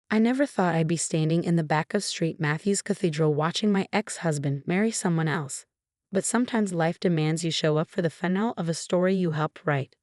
I never thought I'd be standing in the back of St. Matthew's Cathedral watching my ex-husband marry someone else. But sometimes life demands you show up for the finale of a story you helped write.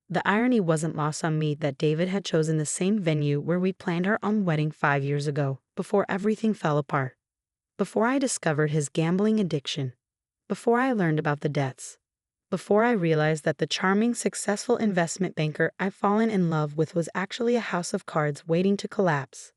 The irony wasn't lost on me that David had chosen the same venue where we planned our own wedding 5 years ago, before everything fell apart. Before I discovered his gambling addiction. Before I learned about the debts. Before I realized that the charming, successful investment banker I'd fallen in love with was actually a house of cards waiting to collapse.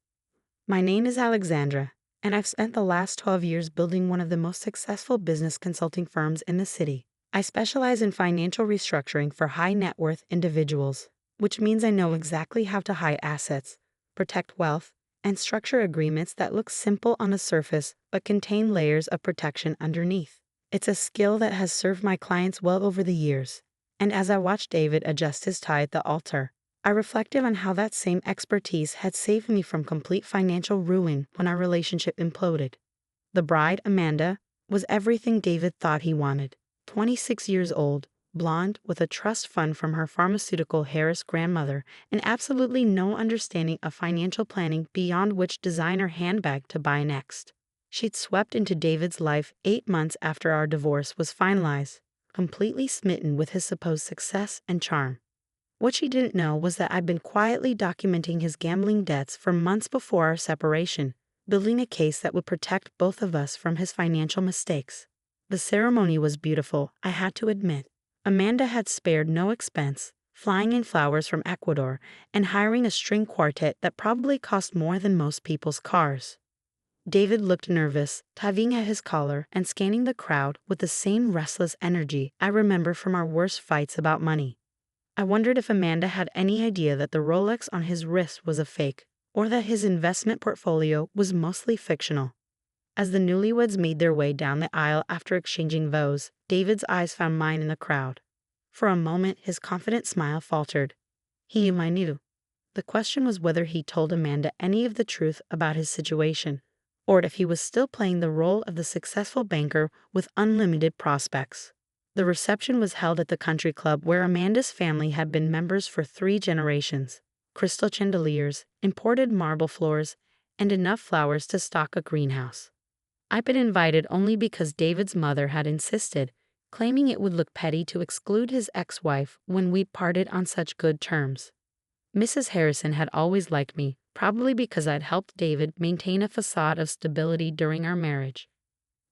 My name is Alexandra, and I've spent the last 12 years building one of the most successful business consulting firms in the city. I specialize in financial restructuring for high net worth individuals, which means I know exactly how to hide assets, protect wealth, and structure agreements that look simple on the surface but contain layers of protection underneath. It's a skill that has served my clients well over the years, and as I watched David adjust his tie at the altar, I reflected on how that same expertise had saved me from complete financial ruin when our relationship imploded. The bride, Amanda, was everything David thought he wanted. 26 years old, blonde, with a trust fund from her pharmaceutical Harris grandmother, and absolutely no understanding of financial planning beyond which designer handbag to buy next. She'd swept into David's life 8 months after our divorce was finalized, completely smitten with his supposed success and charm. What she didn't know was that I'd been quietly documenting his gambling debts for months before our separation, building a case that would protect both of us from his financial mistakes. The ceremony was beautiful, I had to admit. Amanda had spared no expense, flying in flowers from Ecuador and hiring a string quartet that probably cost more than most people's cars. David looked nervous, tugging at his collar and scanning the crowd with the same restless energy I remember from our worst fights about money. I wondered if Amanda had any idea that the Rolex on his wrist was a fake, or that his investment portfolio was mostly fictional. As the newlyweds made their way down the aisle after exchanging vows, David's eyes found mine in the crowd. For a moment, his confident smile faltered. He knew I knew. The question was whether he told Amanda any of the truth about his situation, or if he was still playing the role of the successful banker with unlimited prospects. The reception was held at the country club where Amanda's family had been members for 3 generations. Crystal chandeliers, imported marble floors, and enough flowers to stock a greenhouse. I'd been invited only because David's mother had insisted, claiming it would look petty to exclude his ex-wife when we parted on such good terms. Mrs. Harrison had always liked me, probably because I'd helped David maintain a facade of stability during our marriage.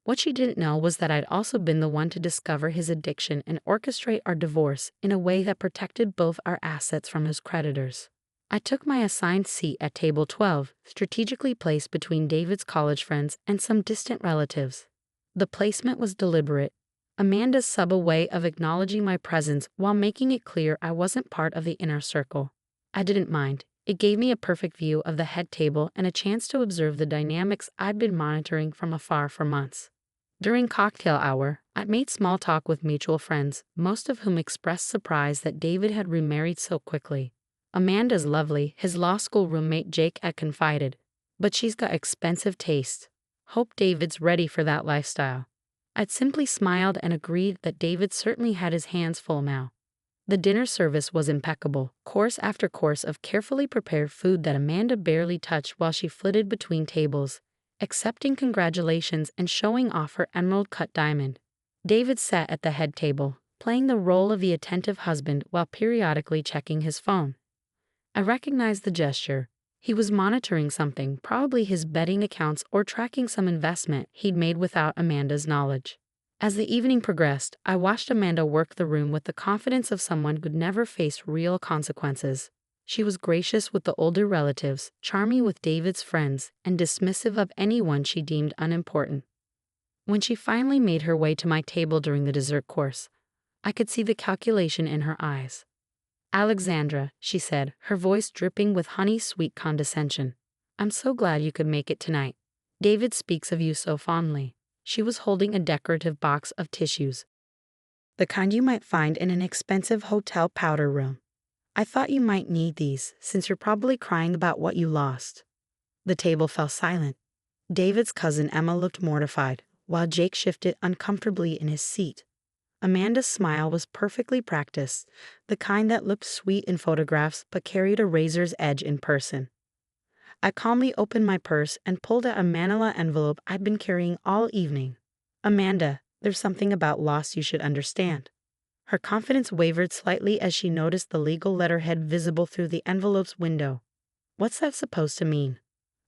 What she didn't know was that I'd also been the one to discover his addiction and orchestrate our divorce in a way that protected both our assets from his creditors. I took my assigned seat at table 12, strategically placed between David's college friends and some distant relatives. The placement was deliberate, Amanda's subtle way of acknowledging my presence while making it clear I wasn't part of the inner circle. I didn't mind. It gave me a perfect view of the head table and a chance to observe the dynamics I'd been monitoring from afar for months. During cocktail hour, I'd made small talk with mutual friends, most of whom expressed surprise that David had remarried so quickly. Amanda's lovely, his law school roommate Jake had confided, but she's got expensive taste. Hope David's ready for that lifestyle. I'd simply smiled and agreed that David certainly had his hands full now. The dinner service was impeccable, course after course of carefully prepared food that Amanda barely touched while she flitted between tables, accepting congratulations and showing off her emerald-cut diamond. David sat at the head table, playing the role of the attentive husband while periodically checking his phone. I recognized the gesture. He was monitoring something, probably his betting accounts or tracking some investment he'd made without Amanda's knowledge. As the evening progressed, I watched Amanda work the room with the confidence of someone who'd never faced real consequences. She was gracious with the older relatives, charming with David's friends, and dismissive of anyone she deemed unimportant. When she finally made her way to my table during the dessert course, I could see the calculation in her eyes. Alexandra, she said, her voice dripping with honey-sweet condescension. I'm so glad you could make it tonight. David speaks of you so fondly. She was holding a decorative box of tissues, the kind you might find in an expensive hotel powder room. I thought you might need these, since you're probably crying about what you lost. The table fell silent. David's cousin Emma looked mortified, while Jake shifted uncomfortably in his seat. Amanda's smile was perfectly practiced, the kind that looked sweet in photographs but carried a razor's edge in person. I calmly opened my purse and pulled out a manila envelope I'd been carrying all evening. Amanda, there's something about loss you should understand. Her confidence wavered slightly as she noticed the legal letterhead visible through the envelope's window. What's that supposed to mean?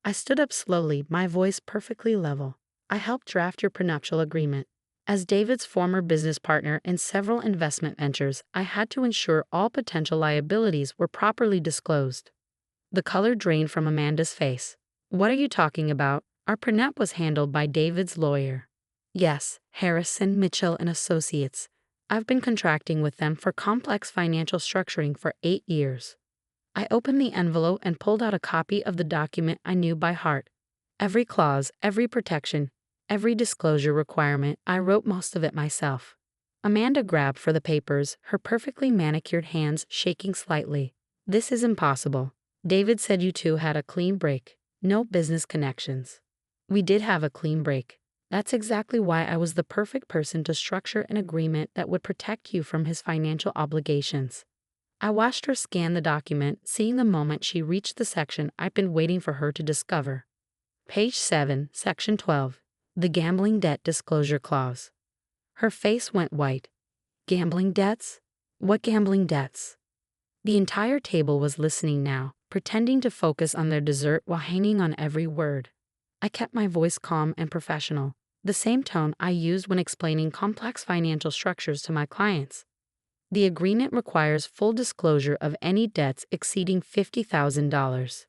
I stood up slowly, my voice perfectly level. I helped draft your prenuptial agreement. As David's former business partner in several investment ventures, I had to ensure all potential liabilities were properly disclosed. The color drained from Amanda's face. What are you talking about? Our prenup was handled by David's lawyer. Yes, Harrison, Mitchell and Associates. I've been contracting with them for complex financial structuring for 8 years. I opened the envelope and pulled out a copy of the document I knew by heart. Every clause, every protection, every disclosure requirement, I wrote most of it myself. Amanda grabbed for the papers, her perfectly manicured hands shaking slightly. This is impossible. David said you two had a clean break. No business connections. We did have a clean break. That's exactly why I was the perfect person to structure an agreement that would protect you from his financial obligations. I watched her scan the document, seeing the moment she reached the section I've been waiting for her to discover. Page 7, Section 12. The Gambling Debt Disclosure Clause. Her face went white. Gambling debts? What gambling debts? The entire table was listening now, pretending to focus on their dessert while hanging on every word. I kept my voice calm and professional, the same tone I used when explaining complex financial structures to my clients. The agreement requires full disclosure of any debts exceeding $50,000.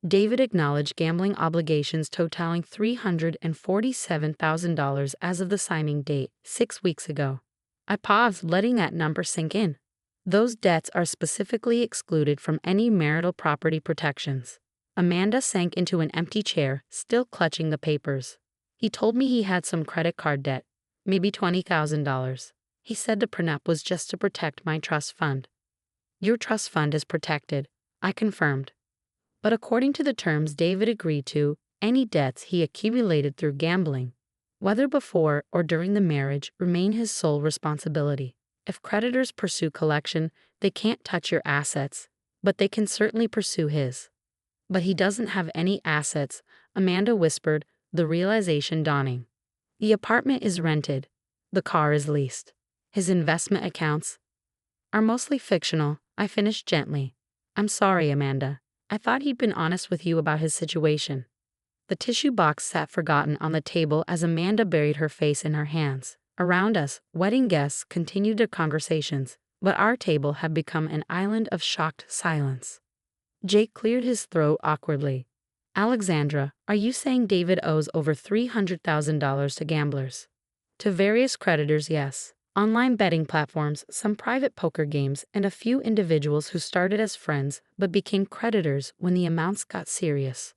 David acknowledged gambling obligations totaling $347,000 as of the signing date, 6 weeks ago. I paused, letting that number sink in. Those debts are specifically excluded from any marital property protections. Amanda sank into an empty chair, still clutching the papers. He told me he had some credit card debt, maybe $20,000. He said the prenup was just to protect my trust fund. Your trust fund is protected, I confirmed. But according to the terms David agreed to, any debts he accumulated through gambling, whether before or during the marriage, remain his sole responsibility. If creditors pursue collection, they can't touch your assets, but they can certainly pursue his. But he doesn't have any assets, Amanda whispered, the realization dawning. The apartment is rented. The car is leased. His investment accounts are mostly fictional, I finished gently. I'm sorry, Amanda. I thought he'd been honest with you about his situation. The tissue box sat forgotten on the table as Amanda buried her face in her hands. Around us, wedding guests continued their conversations, but our table had become an island of shocked silence. Jake cleared his throat awkwardly. Alexandra, are you saying David owes over $300,000 to gamblers? To various creditors, yes. Online betting platforms, some private poker games, and a few individuals who started as friends but became creditors when the amounts got serious.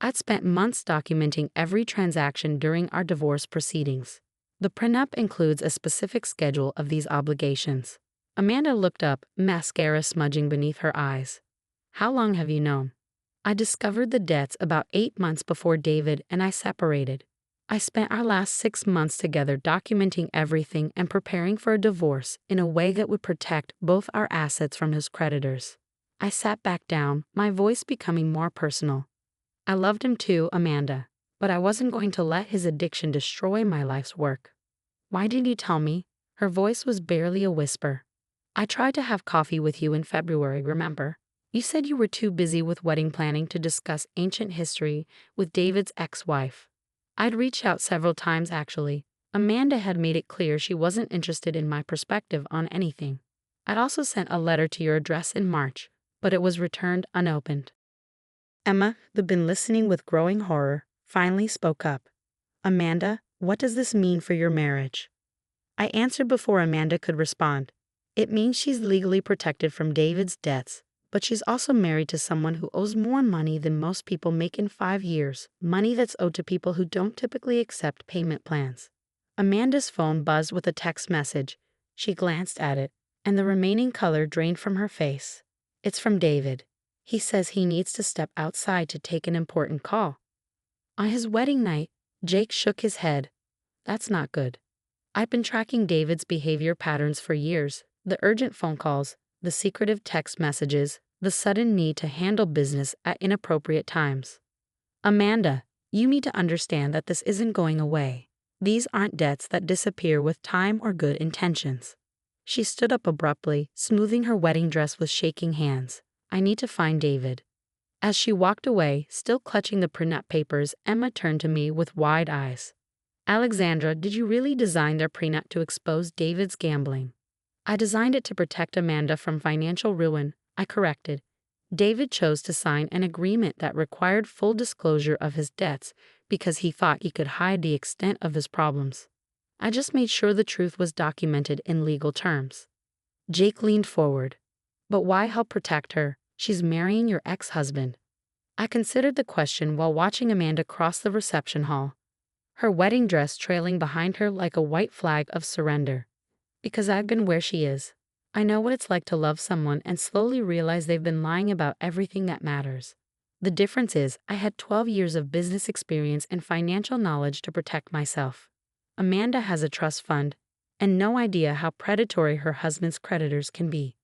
I'd spent months documenting every transaction during our divorce proceedings. The prenup includes a specific schedule of these obligations. Amanda looked up, mascara smudging beneath her eyes. How long have you known? I discovered the debts about 8 months before David and I separated. I spent our last 6 months together documenting everything and preparing for a divorce in a way that would protect both our assets from his creditors. I sat back down, my voice becoming more personal. I loved him too, Amanda, but I wasn't going to let his addiction destroy my life's work. Why didn't you tell me? Her voice was barely a whisper. I tried to have coffee with you in February, remember? You said you were too busy with wedding planning to discuss ancient history with David's ex-wife. I'd reached out several times actually. Amanda had made it clear she wasn't interested in my perspective on anything. I'd also sent a letter to your address in March, but it was returned unopened. Emma, who'd been listening with growing horror, finally spoke up. Amanda, what does this mean for your marriage? I answered before Amanda could respond. It means she's legally protected from David's debts, but she's also married to someone who owes more money than most people make in 5 years, money that's owed to people who don't typically accept payment plans. Amanda's phone buzzed with a text message. She glanced at it, and the remaining color drained from her face. It's from David. He says he needs to step outside to take an important call. On his wedding night, Jake shook his head. That's not good. I've been tracking David's behavior patterns for years. The urgent phone calls, the secretive text messages, the sudden need to handle business at inappropriate times. Amanda, you need to understand that this isn't going away. These aren't debts that disappear with time or good intentions. She stood up abruptly, smoothing her wedding dress with shaking hands. I need to find David. As she walked away, still clutching the prenup papers, Emma turned to me with wide eyes. Alexandra, did you really design their prenup to expose David's gambling? I designed it to protect Amanda from financial ruin, I corrected. David chose to sign an agreement that required full disclosure of his debts because he thought he could hide the extent of his problems. I just made sure the truth was documented in legal terms. Jake leaned forward. But why help protect her? She's marrying your ex-husband. I considered the question while watching Amanda cross the reception hall, her wedding dress trailing behind her like a white flag of surrender. Because I've been where she is. I know what it's like to love someone and slowly realize they've been lying about everything that matters. The difference is, I had 12 years of business experience and financial knowledge to protect myself. Amanda has a trust fund, and no idea how predatory her husband's creditors can be.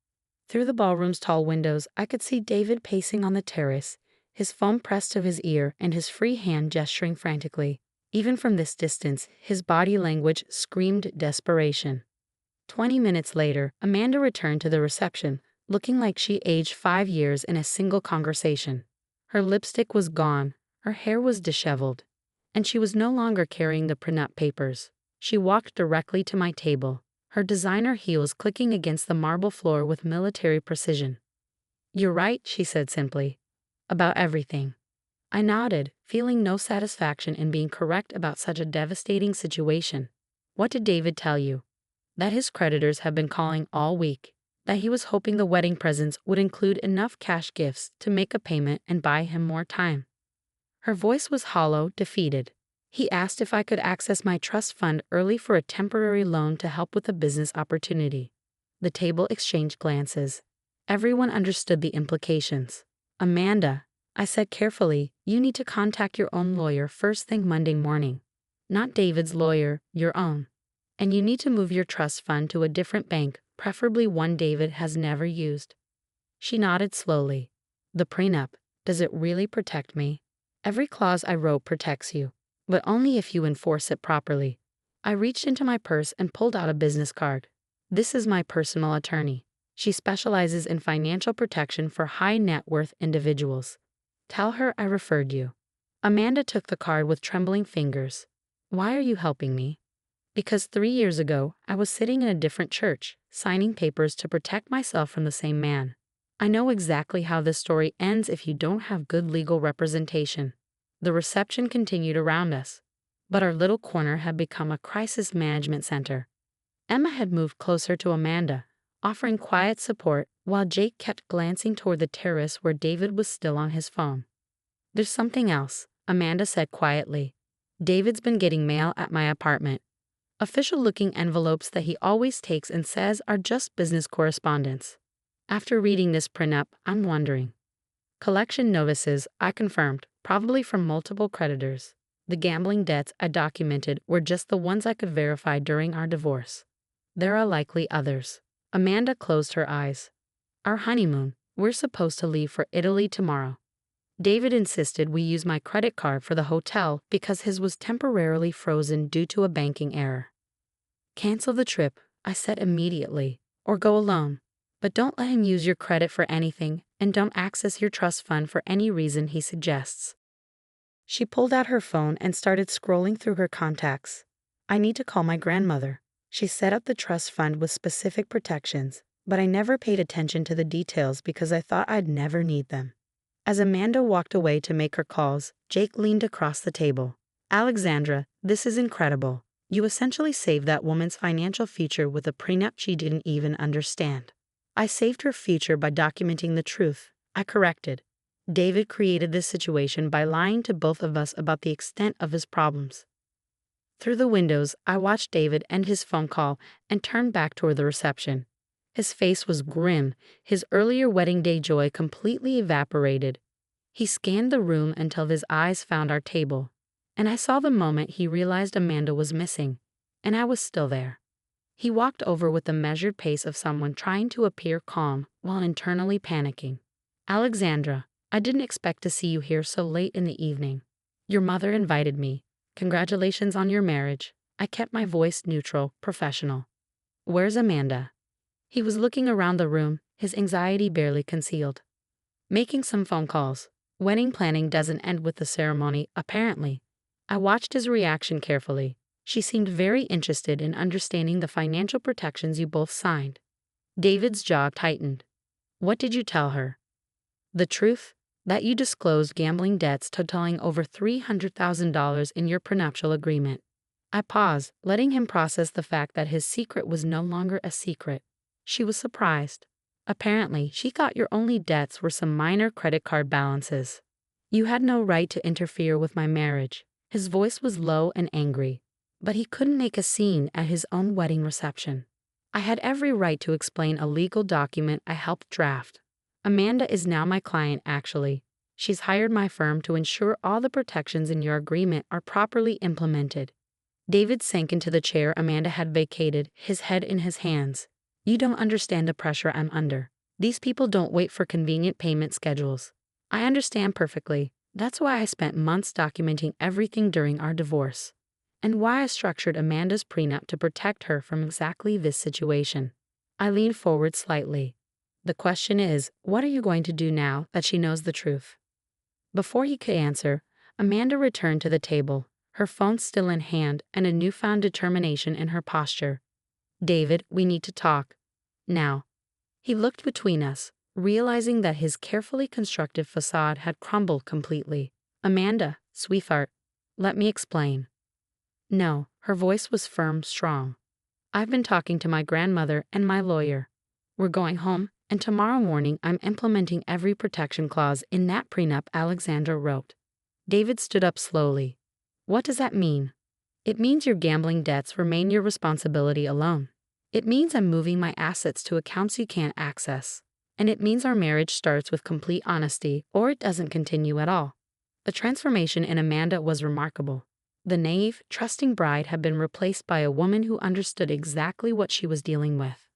Through the ballroom's tall windows, I could see David pacing on the terrace, his phone pressed to his ear and his free hand gesturing frantically. Even from this distance, his body language screamed desperation. 20 minutes later, Amanda returned to the reception, looking like she aged 5 years in a single conversation. Her lipstick was gone, her hair was disheveled, and she was no longer carrying the prenup papers. She walked directly to my table, her designer heels clicking against the marble floor with military precision. "You're right," she said simply. "About everything." I nodded, feeling no satisfaction in being correct about such a devastating situation. "What did David tell you?" "That his creditors have been calling all week. That he was hoping the wedding presents would include enough cash gifts to make a payment and buy him more time." Her voice was hollow, defeated. "He asked if I could access my trust fund early for a temporary loan to help with a business opportunity." The table exchanged glances. Everyone understood the implications. "Amanda," I said carefully, "you need to contact your own lawyer first thing Monday morning. Not David's lawyer, your own. And you need to move your trust fund to a different bank, preferably one David has never used." She nodded slowly. "The prenup, does it really protect me?" "Every clause I wrote protects you, but only if you enforce it properly." I reached into my purse and pulled out a business card. "This is my personal attorney. She specializes in financial protection for high net worth individuals. Tell her I referred you." Amanda took the card with trembling fingers. "Why are you helping me?" "Because 3 years ago, I was sitting in a different church, signing papers to protect myself from the same man. I know exactly how this story ends if you don't have good legal representation." The reception continued around us, but our little corner had become a crisis management center. Emma had moved closer to Amanda, offering quiet support, while Jake kept glancing toward the terrace where David was still on his phone. "There's something else," Amanda said quietly. "David's been getting mail at my apartment. Official-looking envelopes that he always takes and says are just business correspondence. After reading this prenup, I'm wondering." "Collection notices," I confirmed, "probably from multiple creditors. The gambling debts I documented were just the ones I could verify during our divorce. There are likely others." Amanda closed her eyes. "Our honeymoon, we're supposed to leave for Italy tomorrow. David insisted we use my credit card for the hotel because his was temporarily frozen due to a banking error." "Cancel the trip," I said immediately, "or go alone. But don't let him use your credit for anything, and don't access your trust fund for any reason he suggests." She pulled out her phone and started scrolling through her contacts. "I need to call my grandmother. She set up the trust fund with specific protections, but I never paid attention to the details because I thought I'd never need them." As Amanda walked away to make her calls, Jake leaned across the table. "Alexandra, this is incredible. You essentially saved that woman's financial future with a prenup she didn't even understand." "I saved her future by documenting the truth," I corrected. "David created this situation by lying to both of us about the extent of his problems." Through the windows, I watched David end his phone call and turned back toward the reception. His face was grim, his earlier wedding day joy completely evaporated. He scanned the room until his eyes found our table, and I saw the moment he realized Amanda was missing, and I was still there. He walked over with the measured pace of someone trying to appear calm while internally panicking. "Alexandra, I didn't expect to see you here so late in the evening." Your mother invited me. Congratulations on your marriage. I kept my voice neutral, professional. Where's Amanda? He was looking around the room, his anxiety barely concealed. Making some phone calls. Wedding planning doesn't end with the ceremony, apparently. I watched his reaction carefully. She seemed very interested in understanding the financial protections you both signed. David's jaw tightened. What did you tell her? The truth? That you disclosed gambling debts totaling over $300,000 in your prenuptial agreement. I paused, letting him process the fact that his secret was no longer a secret. She was surprised. Apparently, she thought your only debts were some minor credit card balances. You had no right to interfere with my marriage. His voice was low and angry, but he couldn't make a scene at his own wedding reception. I had every right to explain a legal document I helped draft. Amanda is now my client, actually. She's hired my firm to ensure all the protections in your agreement are properly implemented. David sank into the chair Amanda had vacated, his head in his hands. You don't understand the pressure I'm under. These people don't wait for convenient payment schedules. I understand perfectly. That's why I spent months documenting everything during our divorce. And why I structured Amanda's prenup to protect her from exactly this situation. I leaned forward slightly. The question is, what are you going to do now that she knows the truth? Before he could answer, Amanda returned to the table, her phone still in hand and a newfound determination in her posture. David, we need to talk. Now. He looked between us, realizing that his carefully constructed facade had crumbled completely. Amanda, sweetheart, let me explain. No, her voice was firm, strong. I've been talking to my grandmother and my lawyer. We're going home, and tomorrow morning I'm implementing every protection clause in that prenup Alexandra wrote. David stood up slowly. What does that mean? It means your gambling debts remain your responsibility alone. It means I'm moving my assets to accounts you can't access. And it means our marriage starts with complete honesty, or it doesn't continue at all. The transformation in Amanda was remarkable. The naive, trusting bride had been replaced by a woman who understood exactly what she was dealing with.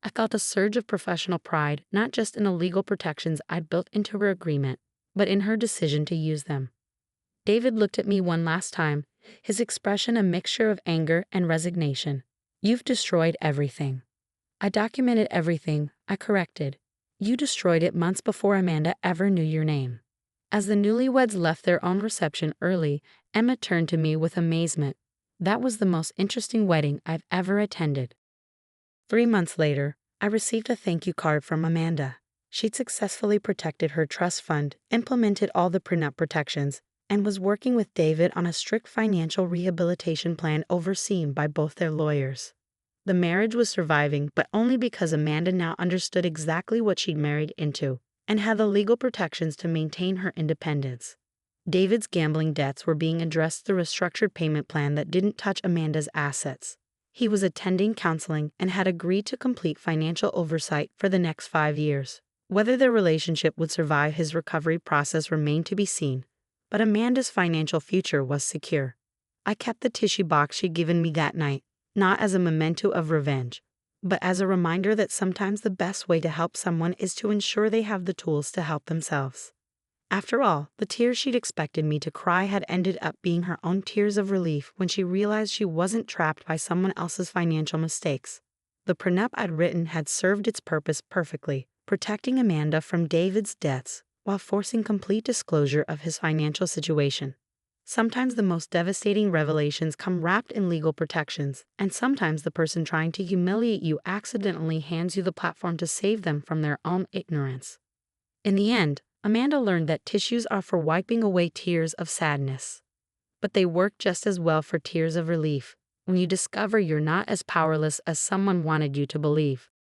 I felt a surge of professional pride, not just in the legal protections I'd built into her agreement, but in her decision to use them. David looked at me one last time, his expression a mixture of anger and resignation. You've destroyed everything. I documented everything, I corrected. You destroyed it months before Amanda ever knew your name. As the newlyweds left their own reception early, Emma turned to me with amazement. That was the most interesting wedding I've ever attended. 3 months later, I received a thank you card from Amanda. She'd successfully protected her trust fund, implemented all the prenup protections, and was working with David on a strict financial rehabilitation plan overseen by both their lawyers. The marriage was surviving, but only because Amanda now understood exactly what she'd married into, and had the legal protections to maintain her independence. David's gambling debts were being addressed through a structured payment plan that didn't touch Amanda's assets. He was attending counseling and had agreed to complete financial oversight for the next 5 years. Whether their relationship would survive his recovery process remained to be seen, but Amanda's financial future was secure. I kept the tissue box she'd given me that night, not as a memento of revenge, but as a reminder that sometimes the best way to help someone is to ensure they have the tools to help themselves. After all, the tears she'd expected me to cry had ended up being her own tears of relief when she realized she wasn't trapped by someone else's financial mistakes. The prenup I'd written had served its purpose perfectly, protecting Amanda from David's debts while forcing complete disclosure of his financial situation. Sometimes the most devastating revelations come wrapped in legal protections, and sometimes the person trying to humiliate you accidentally hands you the platform to save them from their own ignorance. In the end, Amanda learned that tissues are for wiping away tears of sadness. But they work just as well for tears of relief, when you discover you're not as powerless as someone wanted you to believe.